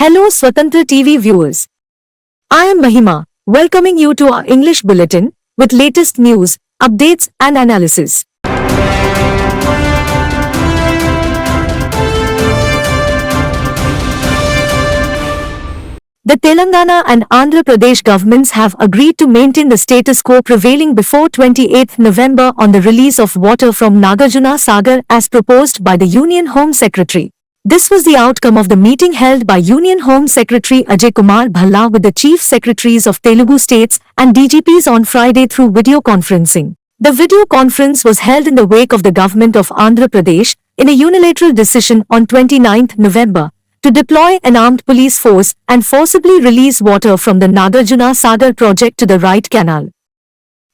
Hello Swatantra TV viewers. I am Mahima, welcoming you to our English Bulletin with latest news, updates and analysis. The Telangana and Andhra Pradesh governments have agreed to maintain the status quo prevailing before 28 November on the release of water from Nagarjuna Sagar as proposed by the Union Home Secretary. This was the outcome of the meeting held by Union Home Secretary Ajay Kumar Bhalla with the Chief Secretaries of Telugu states and DGPs on Friday through video conferencing. The video conference was held in the wake of the government of Andhra Pradesh, in a unilateral decision on 29 November, to deploy an armed police force and forcibly release water from the Nagarjuna Sagar project to the right canal.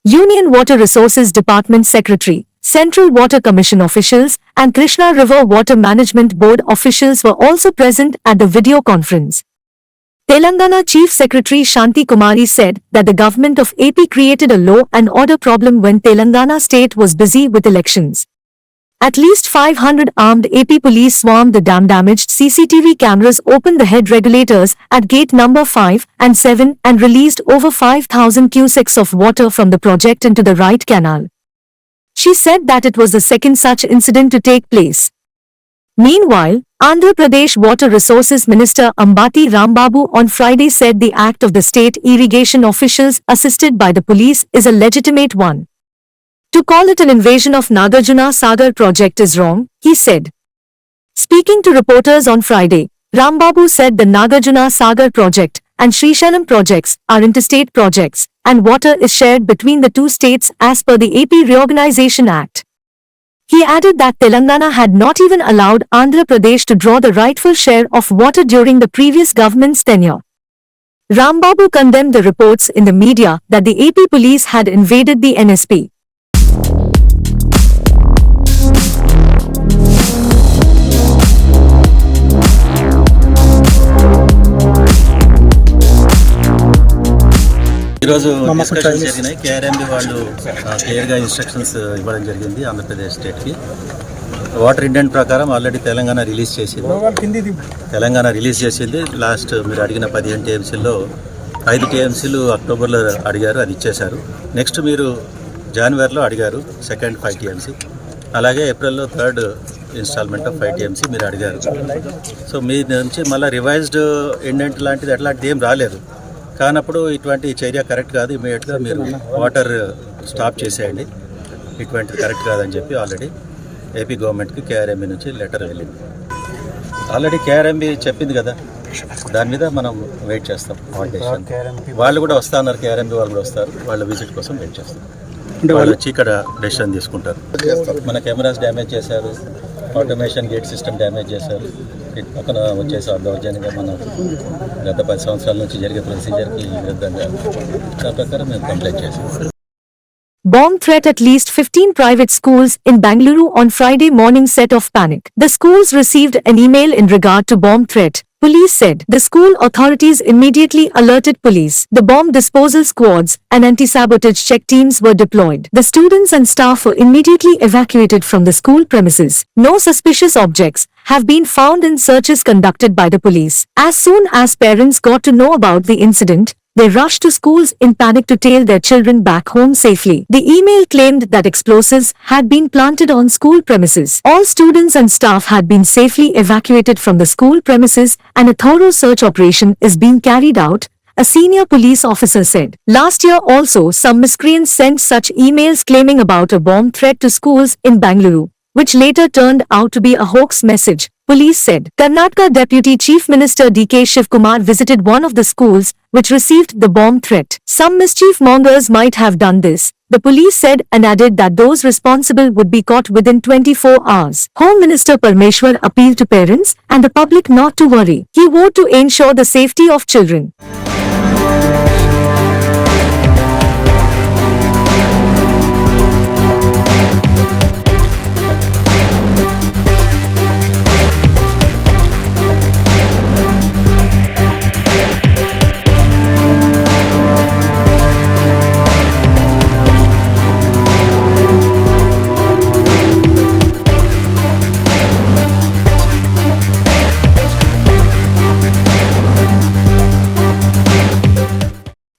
Union Water Resources Department Secretary, Central Water Commission officials and Krishna River Water Management Board officials were also present at the video conference. Telangana Chief Secretary Shanti Kumari said that the government of AP created a law and order problem when Telangana state was busy with elections. At least 500 armed AP police swarmed the dam-damaged CCTV cameras, opened the head regulators at gate number 5 and 7 and released over 5,000 cusecs of water from the project into the right canal. She said that it was the second such incident to take place. Meanwhile, Andhra Pradesh Water Resources Minister Ambati Rambabu on Friday said the act of the state irrigation officials assisted by the police is a legitimate one. To call it an invasion of Nagarjuna Sagar project is wrong, he said. Speaking to reporters on Friday, Rambabu said the Nagarjuna Sagar project and Srisailam projects are interstate projects and water is shared between the two states as per the AP Reorganization Act. He added that Telangana had not even allowed Andhra Pradesh to draw the rightful share of water during the previous government's tenure. Rambabu condemned the reports in the media that the AP police had invaded the NSP. ఈరోజు discussions జరిగినాయి. KRMB వాళ్ళు క్లియర్గా instructions ఇవ్వడం జరిగింది ఆంధ్రప్రదేశ్ స్టేట్కి. Water indent ప్రకారం already Telangana release చేసింది. Last మీరు అడిగిన 15 టీఎంసీల్లో 5 టీఎంసీలు అక్టోబర్లో అడిగారు, అది ఇచ్చేశారు. నెక్స్ట్ మీరు జనవరిలో అడిగారు సెకండ్ 5 టీఎంసీ, అలాగే ఏప్రిల్లో థర్డ్ ఇన్స్టాల్మెంట్ ఆఫ్ 5 టీఎంసీ మీరు అడిగారు. సో మీ నుంచి మళ్ళీ రివైజ్డ్ ఇండెంట్ లాంటిది అట్లాంటిది ఏం రాలేదు. కానప్పుడు ఇటువంటి చర్య కరెక్ట్ కాదు, ఇమీడియట్గా మీరు వాటర్ స్టాప్ చేసేయండి, ఇటువంటిది కరెక్ట్ కాదని చెప్పి ఆల్రెడీ ఏపీ గవర్నమెంట్కి కేఆర్ఎంబి నుంచి లెటర్ వెళ్ళింది. ఆల్రెడీ కేఆర్ఎంబి చెప్పింది కదా, దాని మీద మనం వెయిట్ చేస్తాం. వాళ్ళు కూడా వస్తా అన్నారు, కేఆర్ఎంబి వాళ్ళు కూడా వస్తారు, వాళ్ళ విజిట్ కోసం వెయిట్ చేస్తాం. వాళ్ళు వచ్చి ఇక్కడ డెసిషన్ తీసుకుంటారు. మన కెమెరాస్ డ్యామేజ్ చేశారు, ఆటోమేషన్ గేట్ సిస్టమ్ డ్యామేజ్ చేశారు, ఇటు పక్కన వచ్చేసి దౌర్జన్యంగా మనం గత 10 సంవత్సరాల నుంచి జరిగే ప్రొసీజర్కి విరుద్ధంగా దాని ప్రకారం మేము కంప్లైంట్ చేశాం. Bomb threat at least 15 private schools in Bangalore on Friday morning set off panic. The schools received an email in regard to bomb threat, police said. The school authorities immediately alerted police. The bomb disposal squads and anti-sabotage check teams were deployed. The students and staff were immediately evacuated from the school premises. No suspicious objects have been found in searches conducted by the police. As soon as parents got to know about the incident, they rushed to schools in panic to tail their children back home safely. The email claimed that explosives had been planted on school premises. All students and staff had been safely evacuated from the school premises and a thorough search operation is being carried out, a senior police officer said. Last year also some miscreants sent such emails claiming about a bomb threat to schools in Bangalore, which later turned out to be a hoax message, police said. Karnataka Deputy Chief Minister D.K. Shivkumar visited one of the schools which received the bomb threat. Some mischief mongers might have done this, the police said, and added that those responsible would be caught within 24 hours. Home Minister Parmeshwar appealed to parents and the public not to worry. He vowed to ensure the safety of children.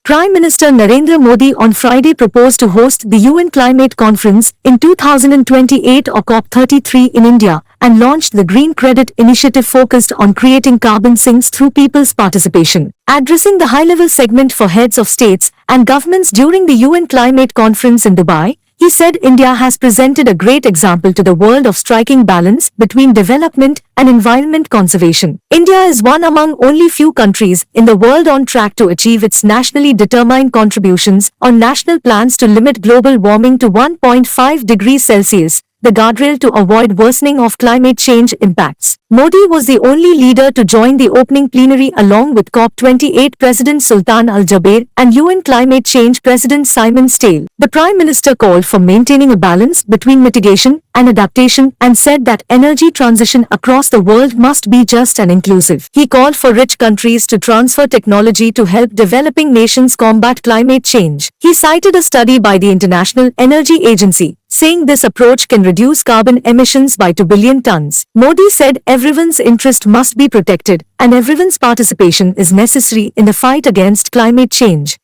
Prime Minister Narendra Modi on Friday proposed to host the UN Climate Conference in 2028 or COP33 in India and launched the Green Credit Initiative focused on creating carbon sinks through people's participation. Addressing the high-level segment for heads of states and governments during the UN Climate Conference in Dubai, he said India has presented a great example to the world of striking balance between development and environment conservation. India is one among only few countries in the world on track to achieve its nationally determined contributions on national plans to limit global warming to 1.5 degrees Celsius, the guardrail to avoid worsening of climate change impacts. Modi was the only leader to join the opening plenary along with COP28 President Sultan Al Jaber and UN Climate Change President Simon Stale. The Prime Minister called for maintaining a balance between mitigation and adaptation and said that energy transition across the world must be just and inclusive. He called for rich countries to transfer technology to help developing nations combat climate change. He cited a study by the International Energy Agency, saying this approach can reduce carbon emissions by 2 billion tons. Modi said everyone's interest must be protected and everyone's participation is necessary in the fight against climate change.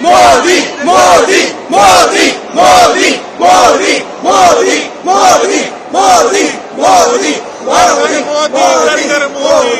Modi, Modi, Modi, Modi, Modi, Modi, Modi, Modi, Modi, Modi, Modi, Modi,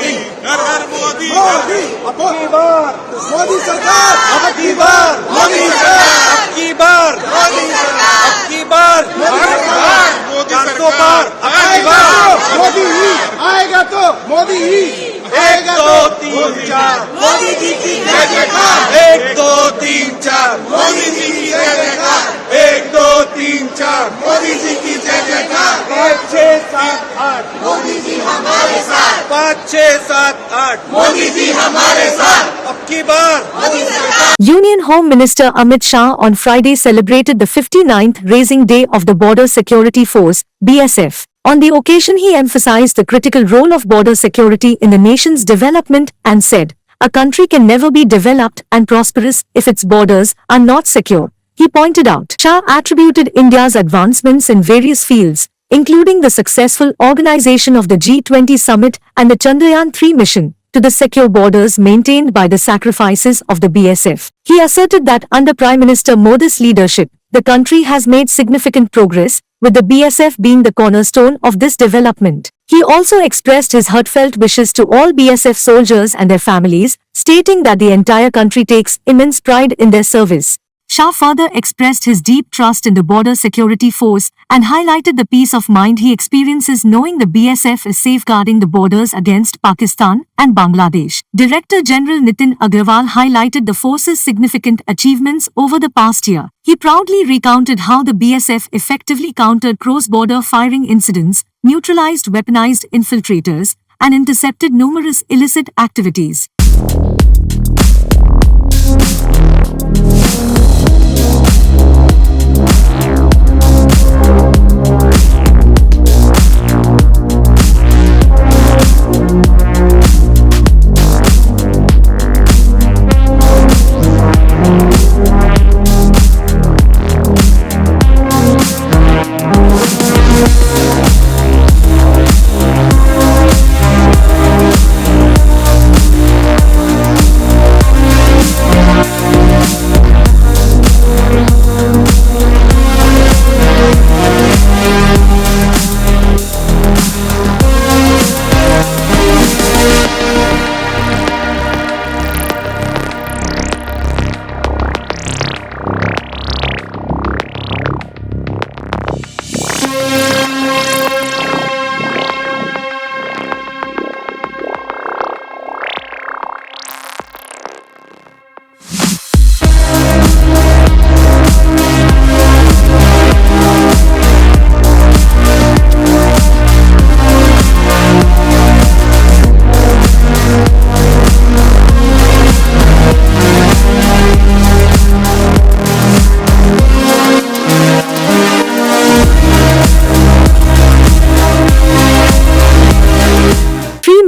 Modi सरकार, अब की बार, मोदी सरकार, अब की बार, मोदी सरकार, अब की बार, मोदी सरकार, मोदी सरकार, अब की बार, मोदी ही आएगा तो मोदी ही 1 2 3 4 मोदी जी की जय जयकार 1 2 3 4 मोदी जी की जय जयकार 1 2 3 4 मोदी जी की जय जयकार 5 6 7 8 मोदी जी हमारे साथ 5 6 7 8 मोदी जी हमारे साथ अब की बार मोदी सरकार. Union Home Minister Amit Shah on Friday celebrated the 59th Raising Day of the Border Security Force, BSF. On the occasion he emphasized the critical role of border security in the nation's development and said, "A country can never be developed and prosperous if its borders are not secure." He pointed out. Shah attributed India's advancements in various fields, including the successful organization of the G20 summit and the Chandrayaan-3 mission, to the secure borders maintained by the sacrifices of the BSF. He asserted that under Prime Minister Modi's leadership, the country has made significant progress, with the BSF being the cornerstone of this development. He also expressed his heartfelt wishes to all BSF soldiers and their families, stating that the entire country takes immense pride in their service. Shah further expressed his deep trust in the border security force and highlighted the peace of mind he experiences knowing the BSF is safeguarding the borders against Pakistan and Bangladesh. Director General Nitin Agrawal highlighted the force's significant achievements over the past year. He proudly recounted how the BSF effectively countered cross-border firing incidents, neutralized weaponized infiltrators, and intercepted numerous illicit activities.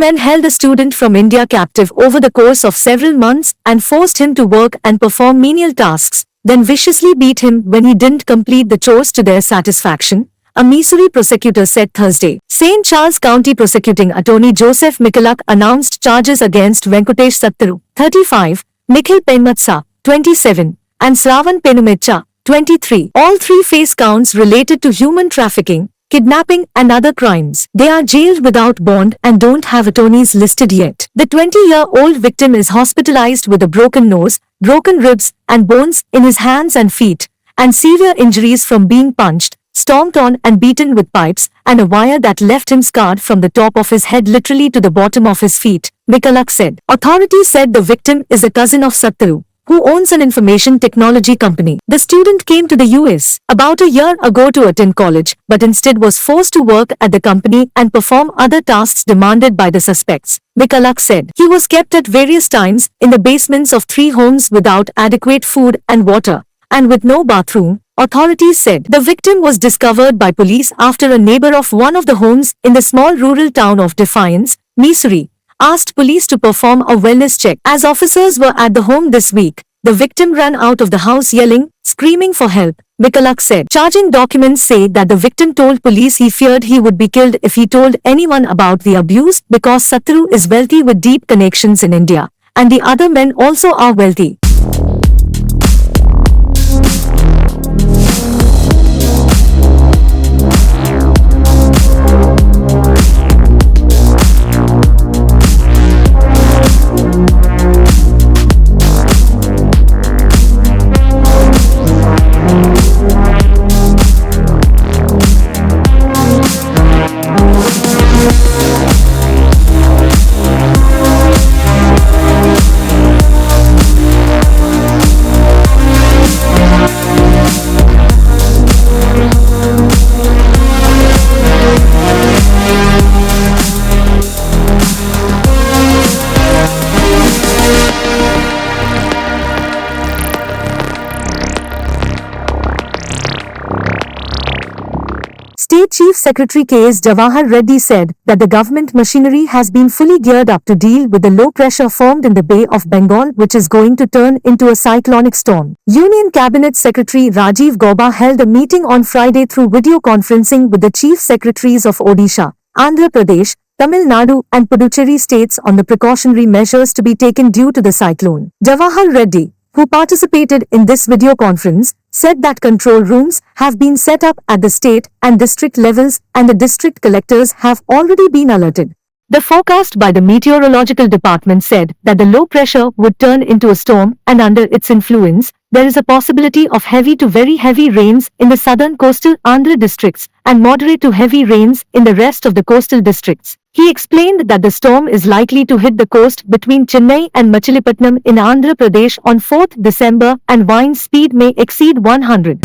Men held a student from India captive over the course of several months and forced him to work and perform menial tasks, then viciously beat him when he didn't complete the chores to their satisfaction, a Missouri prosecutor said Thursday. St. Charles County Prosecuting Attorney Joseph Michalak announced charges against Venkatesh Sattaru, 35, Nikhil Penmatsa, 27, and Sravan Penumecha, 23. All three face counts related to human trafficking, kidnapping and other crimes. They are jailed without bond and don't have attorneys listed yet. The 20-year-old victim is hospitalized with a broken nose, broken ribs and bones in his hands and feet, and severe injuries from being punched, stomped on and beaten with pipes, and a wire that left him scarred from the top of his head literally to the bottom of his feet, Michalak said. Authorities said the victim is a cousin of Sattaru, who owns an information technology company. The student came to the US about a year ago to attend college, but instead was forced to work at the company and perform other tasks demanded by the suspects, Michalak said. He was kept at various times in the basements of 3 homes without adequate food and water, and with no bathroom, authorities said. The victim was discovered by police after a neighbor of one of the homes in the small rural town of Defiance, Missouri, asked police to perform a wellness check. As officers were at the home this week, the victim ran out of the house yelling, screaming for help, Michalak said. Charging documents say that the victim told police he feared he would be killed if he told anyone about the abuse because Sattaru is wealthy with deep connections in India, and the other men also are wealthy. State Chief Secretary K.S. Jawahar Reddy said that the government machinery has been fully geared up to deal with the low pressure formed in the Bay of Bengal, which is going to turn into a cyclonic storm. Union Cabinet Secretary Rajiv Gauba held a meeting on Friday through video conferencing with the Chief Secretaries of Odisha, Andhra Pradesh, Tamil Nadu and Puducherry states on the precautionary measures to be taken due to the cyclone. Jawahar Reddy, who participated in this video conference, said that control rooms have been set up at the state and district levels and the district collectors have already been alerted. The forecast by the meteorological department said that the low pressure would turn into a storm and under its influence, there is a possibility of heavy to very heavy rains in the southern coastal Andhra districts and moderate to heavy rains in the rest of the coastal districts. He explained that the storm is likely to hit the coast between Chennai and Machilipatnam in Andhra Pradesh on 4th December and wind speed may exceed 100.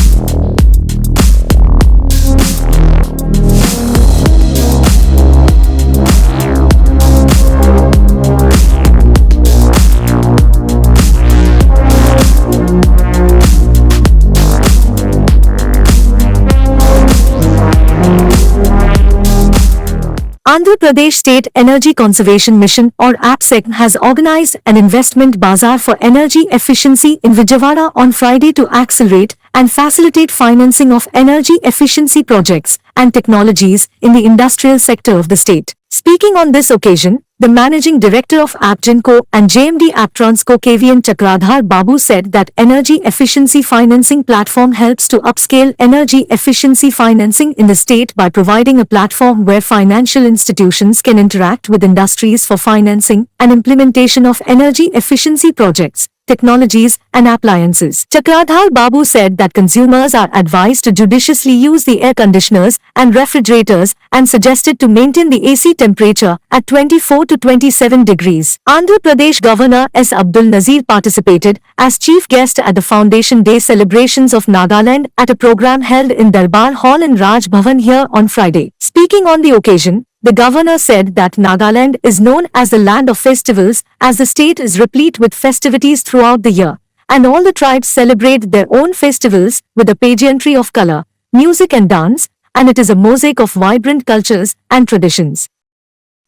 Andhra Pradesh State Energy Conservation Mission or APSEC has organized an investment bazaar for energy efficiency in Vijayawada on Friday to accelerate and facilitate financing of energy efficiency projects and technologies in the industrial sector of the state. Speaking on this occasion, the Managing Director of APGENCO and JMD APTRANSCO KVN Chakradhar Babu said that energy efficiency financing platform helps to upscale energy efficiency financing in the state by providing a platform where financial institutions can interact with industries for financing and implementation of energy efficiency projects, technologies and appliances. Chakradhar Babu said that consumers are advised to judiciously use the air conditioners and refrigerators and suggested to maintain the AC temperature at 24 to 27 degrees. Andhra Pradesh Governor S. Abdul Nazir participated as chief guest at the Foundation Day celebrations of Nagaland at a program held in Darbar Hall in Raj Bhavan here on Friday. Speaking on the occasion, the governor said that Nagaland is known as the land of festivals as the state is replete with festivities throughout the year, and all the tribes celebrate their own festivals with a pageantry of color, music and dance, and it is a mosaic of vibrant cultures and traditions.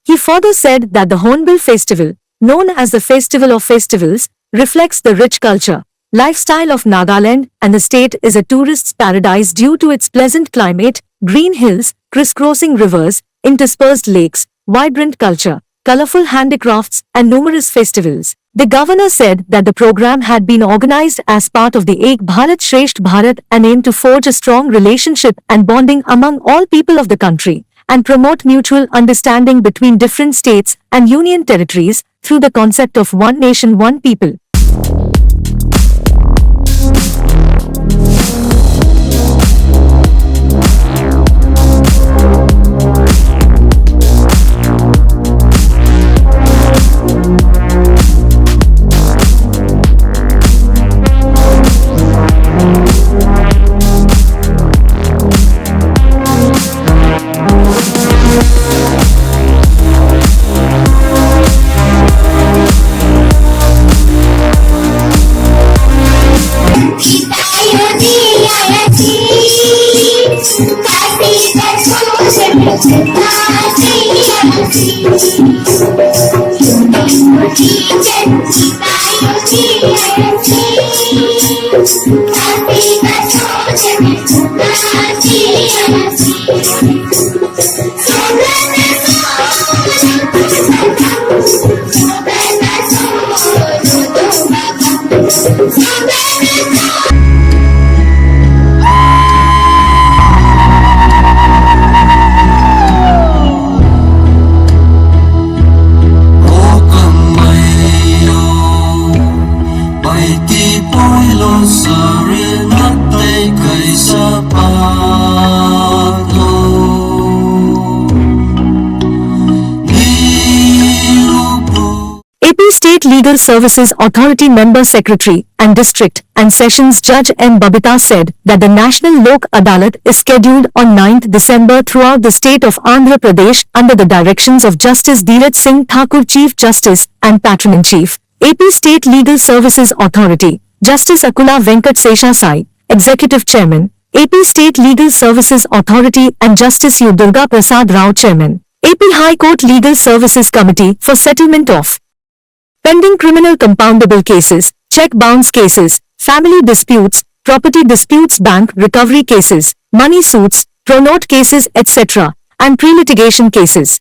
He further said that the Hornbill Festival, known as the Festival of Festivals, reflects the rich culture, lifestyle of Nagaland and the state is a tourist's paradise due to its pleasant climate, green hills, crisscrossing rivers, interspersed lakes, vibrant culture, colorful handicrafts, and numerous festivals. The governor said that the program had been organized as part of the Ek Bharat Shresht Bharat and aimed to forge a strong relationship and bonding among all people of the country and promote mutual understanding between different states and union territories through the concept of one nation, one people. AP State Legal Services Authority Member Secretary and District and Sessions Judge M. Babita said that the National Lok Adalat is scheduled on 9th December throughout the state of Andhra Pradesh under the directions of Justice Dheeraj Singh Thakur, Chief Justice and Patron-in-Chief, AP State Legal Services Authority, Justice Akula Venkat Seshasai, Executive Chairman, AP State Legal Services Authority and Justice U. Durga Prasad Rao, Chairman, AP High Court Legal Services Committee for settlement of pending criminal compoundable cases, check bounce cases, family disputes, property disputes, bank recovery cases, money suits, pro-note cases, etc., and pre-litigation cases.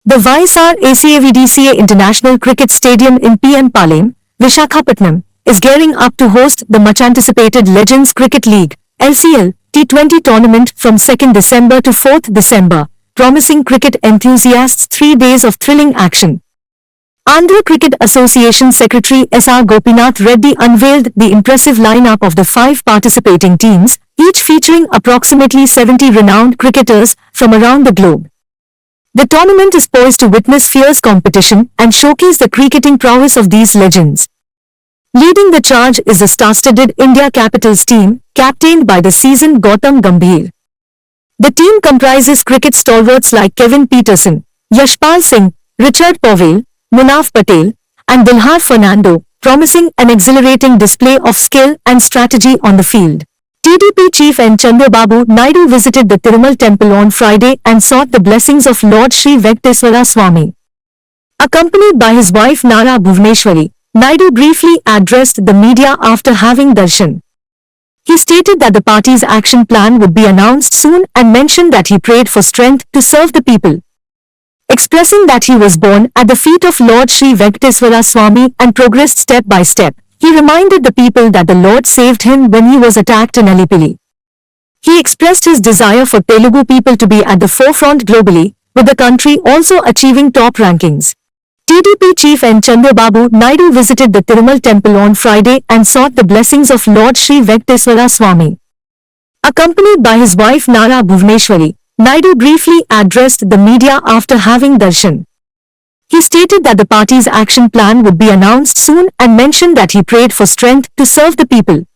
The YSR ACAVDCA International Cricket Stadium in PM Palem, Vishakhapatnam, is gearing up to host the much-anticipated Legends Cricket League, LCL, T20 tournament from 2nd December to 4th December, promising cricket enthusiasts 3 days of thrilling action. Andhra Cricket Association Secretary S.R. Gopinath Reddy unveiled the impressive lineup of the 5 participating teams, each featuring approximately 70 renowned cricketers from around the globe. The tournament is poised to witness fierce competition and showcase the cricketing prowess of these legends. Leading the charge is the star-studded India Capitals team, captained by the seasoned Gautam Gambhir. The team comprises cricket stalwarts like Kevin Peterson, Yashpal Singh, Richard Powell, Munaf Patel, and Dilhar Fernando, promising an exhilarating display of skill and strategy on the field. TDP Chief N. Chandrababu Naidu visited the Tirumal temple on Friday and sought the blessings of Lord Sri Venkateswara Swami. Accompanied by his wife Nara Bhuvaneshwari, Naidu briefly addressed the media after having darshan. He stated that the party's action plan would be announced soon and mentioned that he prayed for strength to serve the people. Expressing that he was born at the feet of Lord Sri Venkateswara Swami and progressed step by step, he reminded the people that the Lord saved him when he was attacked in Alipili. He expressed his desire for Telugu people to be at the forefront globally, with the country also achieving top rankings. TDP Chief N. Chandrababu Naidu visited the Tirumal temple on Friday and sought the blessings of Lord Sri Venkateswara Swami. Accompanied by his wife Nara Bhuvaneshwari, Naidu briefly addressed the media after having darshan. He stated that the party's action plan would be announced soon and mentioned that he prayed for strength to serve the people.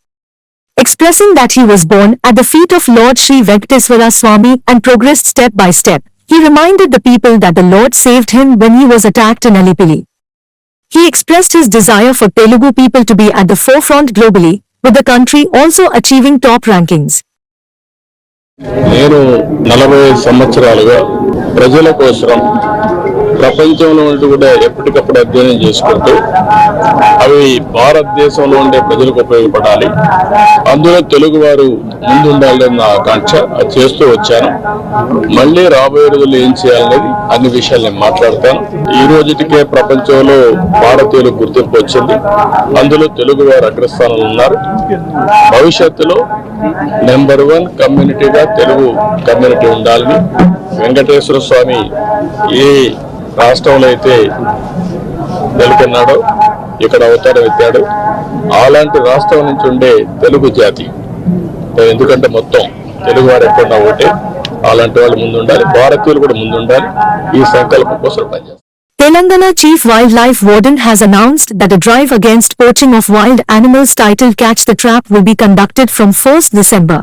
Expressing that he was born at the feet of Lord Sri Venkateswara Swami and progressed step by step, he reminded the people that the Lord saved him when he was attacked in Alipili. He expressed his desire for Telugu people to be at the forefront globally, with the country also achieving top rankings. నేను 40 సంవత్సరాలుగా ప్రజల కోసం ప్రపంచంలో ఉండి కూడా ఎప్పటికప్పుడు అధ్యయనం చేసుకుంటూ అవి భారతదేశంలో ఉండే ప్రజలకు ఉపయోగపడాలి, అందులో తెలుగు వారు ముందుండాలన్న ఆకాంక్ష అది చేస్తూ వచ్చాను. మళ్ళీ రాబోయే రోజుల్లో ఏం చేయాలనేది అన్ని విషయాలు నేను మాట్లాడతాను. ఈ రోజుటికే ప్రపంచంలో భారతీయులకు గుర్తింపు వచ్చింది, అందులో తెలుగు వారు అగ్రస్థానంలో ఉన్నారు. భవిష్యత్తులో నెంబర్ 1 కమ్యూనిటీగా తెలుగు కమ్యూనిటీ ఉండాలని వెంకటేశ్వర స్వామి ఏ రాష్ట్రంలో అయితే నెలకొన్నాడో ఇక్కడ అవతారం ఎత్తాడు. అలాంటి రాష్ట్రం నుంచి ఉండే తెలుగు జాతి, ఎందుకంటే మొత్తం తెలుగు వారు ఎక్కడున్నా ఒకటే, అలాంటి వాళ్ళు ముందుండాలి, భారతీయులు కూడా ముందుండాలి. ఈ సంకల్పం కోసం పనిచేస్తారు. Telangana Chief Wildlife Warden has announced that a drive against poaching of wild animals titled Catch the Trap will be conducted from 1st December.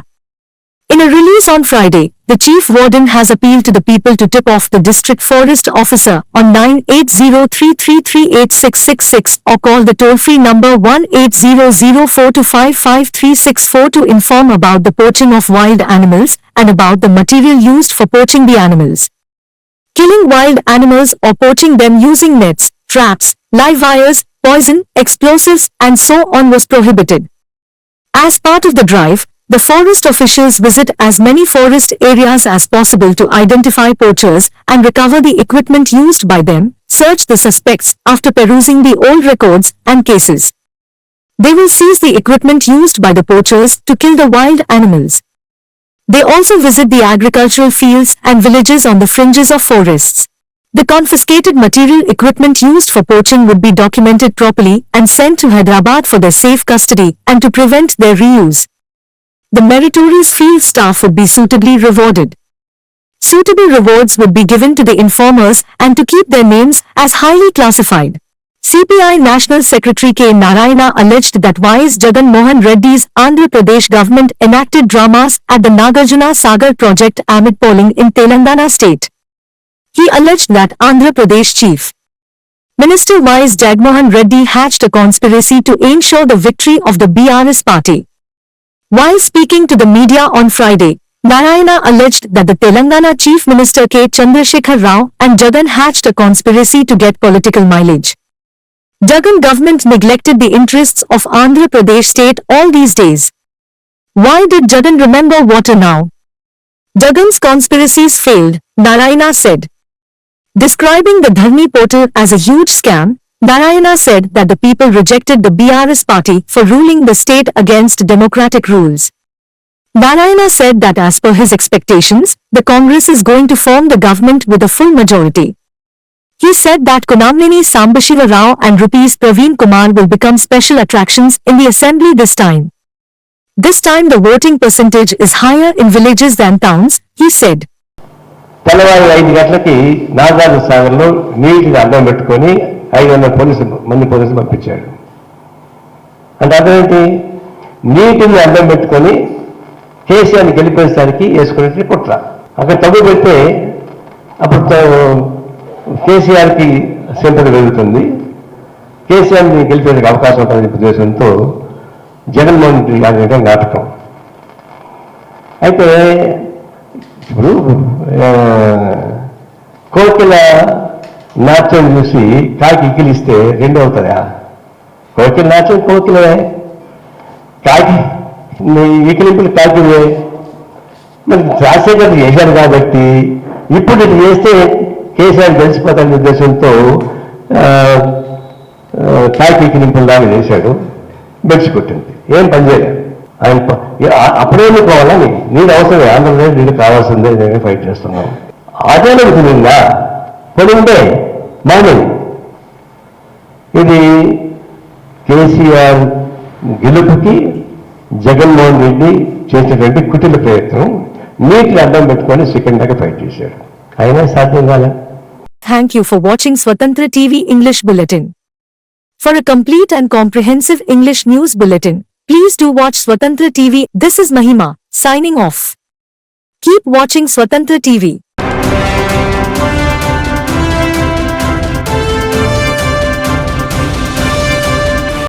In a release on Friday, the Chief Warden has appealed to the people to tip off the District Forest Officer on 9803338666 or call the toll-free number 1800425536 to inform about the poaching of wild animals and about the material used for poaching the animals. Killing wild animals or poaching them using nets, traps, live wires, poison, explosives and so on was prohibited. As part of the drive, the forest officials visit as many forest areas as possible to identify poachers and recover the equipment used by them, search the suspects after perusing the old records and cases. They will seize the equipment used by the poachers to kill the wild animals. They also visit the agricultural fields and villages on the fringes of forests. The confiscated material equipment used for poaching would be documented properly and sent to Hyderabad for their safe custody and to prevent their reuse. The meritorious field staff would be suitably rewarded. Suitable rewards would be given to the informers and to keep their names as highly classified. CPI National Secretary K. Narayana alleged that Y.S. Jagan Mohan Reddy's Andhra Pradesh government enacted dramas at the Nagarjuna Sagar project amid polling in Telangana state. He alleged that Andhra Pradesh Chief Minister Y.S. Jagmohan Reddy hatched a conspiracy to ensure the victory of the BRS party. While speaking to the media on Friday, Narayana alleged that the Telangana Chief Minister K. Chandrasekhar Rao and Jagan hatched a conspiracy to get political mileage. Jagan government neglected the interests of Andhra Pradesh state all these days. Why did Jagan remember water now? Jagan's conspiracies failed, Narayana said. Describing the Dharmi portal as a huge scam, Narayana said that the people rejected the BRS party for ruling the state against democratic rules. Narayana said that as per his expectations, the Congress is going to form the government with a full majority. He said that Konamneni Sambashiva Rao and Rupees Praveen Kumar will become special attractions in the assembly this time. This time the voting percentage is higher in villages than towns, he said. తెల్లవారు 5 గంటలకి నాగార్జున సాగర్లో నీటిని అడ్డం పెట్టుకొని 500 మంది పోలీసులు పంపించాడు. అంటే అదేంటి, నీటిని అడ్డం పెట్టుకొని కేసీఆర్ని గెలిపేసరికి వేసుకునే కుట్ర. అక్కడ తగ్గు పెడితే అప్పుడు కేసీఆర్కి సింపతి పెరుగుతుంది, కేసీఆర్ని గెలిపేందుకు అవకాశం ఉంటుందనే ఉద్దేశంతో జగన్మోహన్ రెడ్డి గారి నాటకం. అయితే ఇప్పుడు కోకిల నాట్యం చూసి కాకి ఇకిలిస్తే రెండు అవుతాయా? కోకిల నాట్యం కోకిలే, కాకి ఈకలింపులు కాకివే. మరి రాజశేఖర్ చేశారు కాబట్టి ఇప్పుడు ఇది చేస్తే కేసీఆర్ గెలిచిపోతానే ఉద్దేశంతో కాకి ఈకలింపులు దాకా చేశాడు, బెడ్స్ కొట్టింది, ఏం పనిచేయలేదు. ఆయన అప్పుడేమి కావాలని నీకు అవసరం, ఆంధ్రప్రదేశ్ నీకు కావాల్సిందే, నేనే ఫైట్ చేస్తున్నాను. అదే అనుకునిందా పొడుండే మామూలు. ఇది కేసీఆర్ గెలుపుకి జగన్మోహన్ రెడ్డి చేసినటువంటి కుటిల ప్రయత్నం. నీటిని అడ్డం పెట్టుకొని సెకండ్ దాకా ఫైట్ చేశాడు, అయినా సాధ్యం కాలే. Thank you for watching Swatantra TV English Bulletin. For a complete and comprehensive English news bulletin, please do watch Swatantra TV. This is Mahima, signing off. Keep watching Swatantra TV.